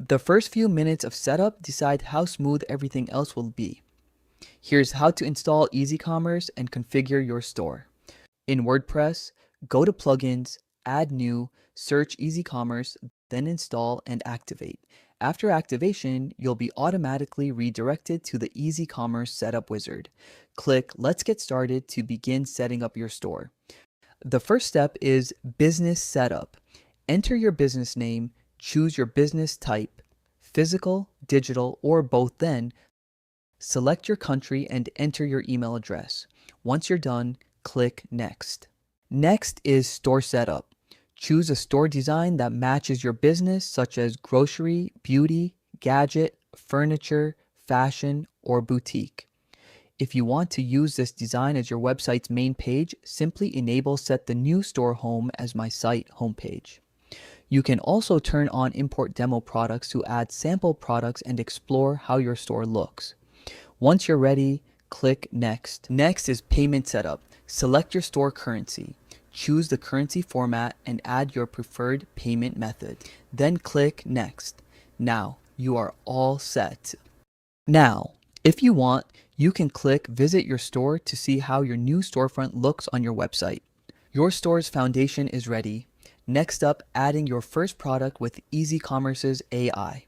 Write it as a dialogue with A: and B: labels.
A: The first few minutes of setup decide how smooth everything else will be. Here's how to install EasyCommerce and configure your store. In WordPress, go to Plugins, Add New, search EasyCommerce, then install and activate. After activation, you'll be automatically redirected to the EasyCommerce Setup Wizard. Click Let's Get Started to begin setting up your store. The first step is Business Setup. Enter your business name, choose your business type, physical, digital, or both then. Select your country and enter your email address. Once you're done, click Next. Next is Store Setup. Choose a store design that matches your business, such as grocery, beauty, gadget, furniture, fashion, or boutique. If you want to use this design as your website's main page, simply enable Set the New Store Home as My Site homepage. You can also turn on Import Demo Products to add sample products and explore how your store looks. Once you're ready, click Next. Next is Payment Setup. Select your store currency. Choose the currency format and add your preferred payment method. Then click Next. Now, you are all set. Now, if you want, you can click Visit Your Store to see how your new storefront looks on your website. Your store's foundation is ready. Next up, adding your first product with EasyCommerce's AI.